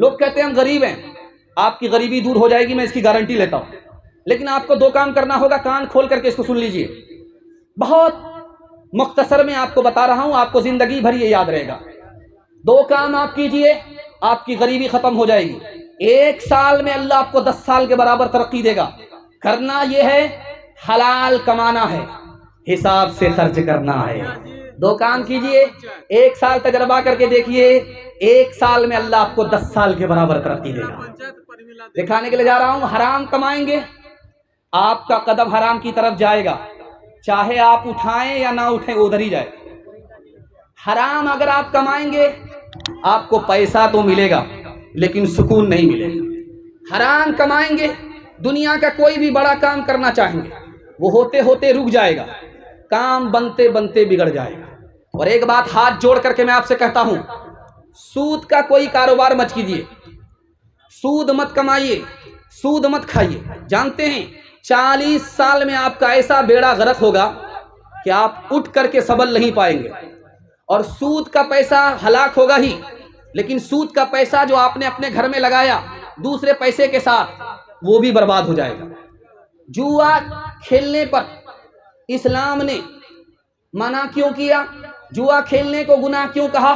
لوگ کہتے ہیں ہم غریب ہیں، آپ کی غریبی دور ہو جائے گی، میں اس کی گارنٹی لیتا ہوں، لیکن آپ کو 2 کام کرنا ہوگا، کان کھول کر کے اس کو سن لیجئے، بہت مختصر میں آپ کو بتا رہا ہوں، آپ کو زندگی بھر یہ یاد رہے گا۔ 2 کام آپ کیجئے، آپ کی غریبی ختم ہو جائے گی۔ 1 سال میں اللہ آپ کو 10 سال کے برابر ترقی دے گا۔ کرنا یہ ہے، حلال کمانا ہے، حساب سے خرچ کرنا ہے۔ 2 کام کیجئے، 1 سال تجربہ کر کے دیکھیے، 1 سال میں اللہ آپ کو 10 سال کے برابر ترقی دے گا۔ دکھانے کے لیے جا رہا ہوں، حرام کمائیں گے، آپ کا قدم حرام کی طرف جائے گا، چاہے آپ اٹھائیں یا نہ اٹھیں، ادھر ہی جائے۔ حرام اگر آپ کمائیں گے، آپ کو پیسہ تو ملے گا لیکن سکون نہیں ملے گا۔ حرام کمائیں گے، دنیا کا کوئی بھی بڑا کام کرنا چاہیں گے، وہ ہوتے ہوتے رک جائے گا، کام بنتے بنتے بگڑ جائے گا۔ اور ایک بات ہاتھ جوڑ کر کے میں آپ سے کہتا ہوں، سود کا کوئی کاروبار مت کیجیے، سود مت کمائیے، سود مت کھائیے۔ جانتے ہیں 40 سال میں آپ کا ایسا بیڑا غرق ہوگا کہ آپ اٹھ کر کے سنبھل نہیں پائیں گے، اور سود کا پیسہ ہلاک ہوگا ہی، لیکن سود کا پیسہ جو آپ نے اپنے گھر میں لگایا دوسرے پیسے کے ساتھ، وہ بھی برباد ہو جائے گا۔ جوا کھیلنے پر اسلام نے منع کیوں کیا؟ جوا کھیلنے کو گناہ کیوں کہا؟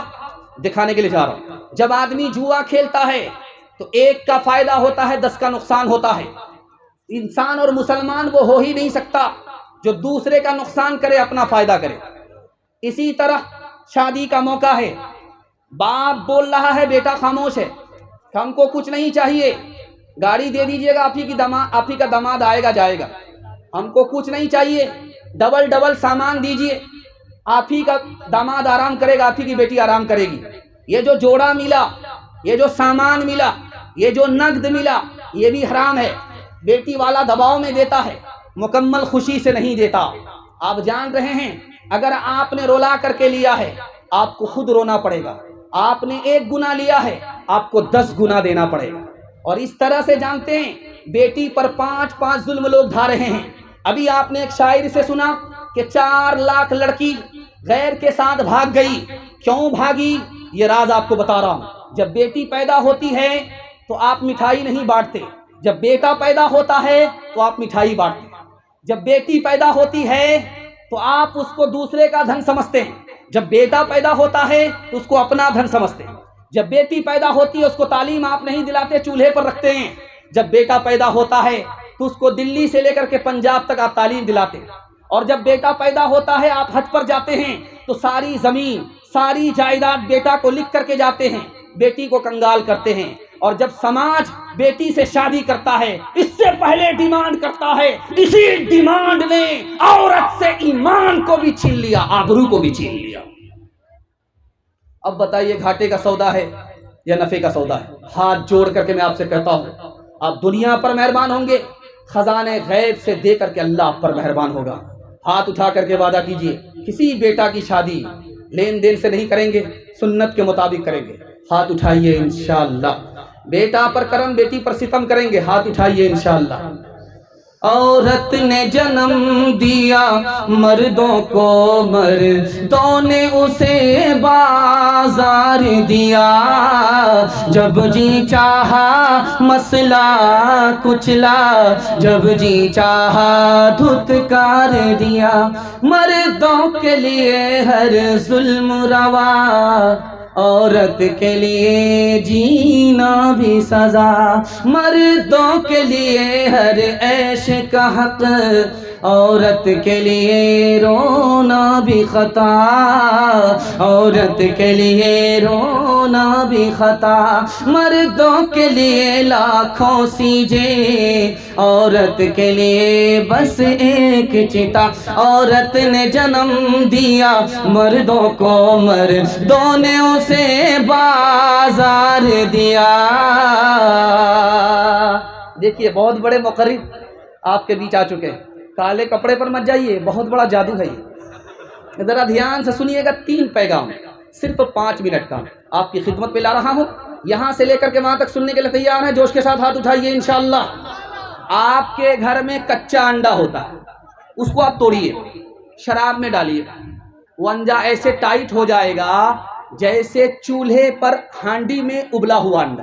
دکھانے کے لیے جا رہا ہوں۔ جب آدمی جوا کھیلتا ہے تو 1 کا فائدہ ہوتا ہے، 10 کا نقصان ہوتا ہے۔ انسان اور مسلمان وہ ہو ہی نہیں سکتا جو دوسرے کا نقصان کرے، اپنا فائدہ کرے۔ اسی طرح شادی کا موقع ہے، باپ بول رہا ہے بیٹا خاموش ہے، ہم کو کچھ نہیں چاہیے، گاڑی دے دیجئے گا، آپ ہی کا داماد آئے گا جائے گا، ہم کو کچھ نہیں چاہیے، ڈبل سامان دیجئے، آپ ہی کا داماد آرام کرے گا، آپ ہی کی بیٹی آرام کرے گی۔ یہ جو جوڑا ملا، یہ جو سامان ملا، یہ جو نقد ملا، یہ بھی حرام ہے۔ بیٹی والا دباؤ میں دیتا ہے، مکمل خوشی سے نہیں دیتا۔ آپ جان رہے ہیں اگر آپ نے رولا کر کے لیا ہے، آپ کو خود رونا پڑے گا۔ آپ نے 1 گنا لیا ہے، آپ کو 10 گنا دینا پڑے گا۔ اور اس طرح سے جانتے ہیں بیٹی پر 5 ظلم لوگ ڈھا رہے ہیں۔ ابھی آپ نے ایک شاعر سے سنا کہ 4 لاکھ لڑکی غیر کے ساتھ بھاگ گئی، کیوں بھاگی یہ راز آپ کو بتا رہا ہوں۔ جب بیٹی پیدا ہوتی ہے تو آپ مٹھائی نہیں بانٹتے، جب بیٹا پیدا ہوتا ہے تو آپ مٹھائی بانٹتے۔ جب بیٹی پیدا ہوتی ہے تو آپ اس کو دوسرے کا دھن سمجھتے ہیں، جب بیٹا پیدا ہوتا ہے تو اس کو اپنا دھن سمجھتے ہیں۔ جب بیٹی پیدا ہوتی ہے اس کو تعلیم آپ نہیں دلاتے، چولہے پر رکھتے ہیں۔ جب بیٹا پیدا ہوتا ہے تو اس کو دلی سے لے کر کے پنجاب تک آپ تعلیم دلاتے ہیں۔ اور جب بیٹا پیدا ہوتا ہے آپ حج پر جاتے ہیں تو ساری زمین ساری جائیداد بیٹا کو لکھ کر کے جاتے ہیں، بیٹی کو کنگال کرتے ہیں۔ اور جب سماج بیٹی سے شادی کرتا ہے اس سے پہلے ڈیمانڈ کرتا ہے، اسی ڈیمانڈ نے عورت سے ایمان کو بھی چھین لیا، آبرو کو بھی چھین لیا۔ اب بتائیے گھاٹے کا سودا ہے یا نفع کا سودا ہے؟ ہاتھ جوڑ کر کے میں آپ سے کہتا ہوں، آپ دنیا پر مہربان ہوں گے، خزانے غیب سے دے کر کے اللہ آپ پر مہربان ہوگا۔ ہاتھ اٹھا کر کے وعدہ کیجئے، کسی بیٹا کی شادی لین دین سے نہیں کریں گے، سنت کے مطابق کریں گے۔ ہاتھ اٹھائیے انشاءاللہ۔ بیٹا پر کرم، بیٹی پر ستم کریں گے، ہاتھ اٹھائیے انشاءاللہ۔ عورت نے جنم دیا مردوں کو، مردوں نے اسے بازار دیا، جب جی چاہا مسئلہ کچلا، جب جی چاہا دھتکار دیا، مردوں کے لیے ہر ظلم روا، عورت کے لیے جینا بھی سزا، مردوں کے لیے ہر عیش کا حق، عورت کے لیے رونا بھی خطا، عورت کے لیے رونا بھی خطا، مردوں کے لیے لاکھوں سیجے، عورت کے لیے بس ایک چتا، عورت نے جنم دیا مردوں کو، مردوں نے اسے بازار دیا۔ دیکھیے بہت بڑے مقرر آپ کے بیچ آ چکے ہیں، کالے کپڑے پر مت جائیے، بہت بڑا جادو ہے یہ۔ ذرا دھیان سے سنیے گا، 3 پیغام صرف 5 منٹ کا آپ کی خدمت پہ لا رہا ہوں، یہاں سے لے کر کے وہاں تک سننے کے لیے تیار ہیں؟ جوش کے ساتھ ہاتھ اٹھائیے انشاءاللہ۔ آپ کے گھر میں کچا انڈا ہوتا ہے، اس کو آپ توڑیے، شراب میں ڈالیے، وہ انڈا ایسے ٹائٹ ہو جائے گا جیسے چولہے پر ہانڈی میں ابلا ہوا انڈا۔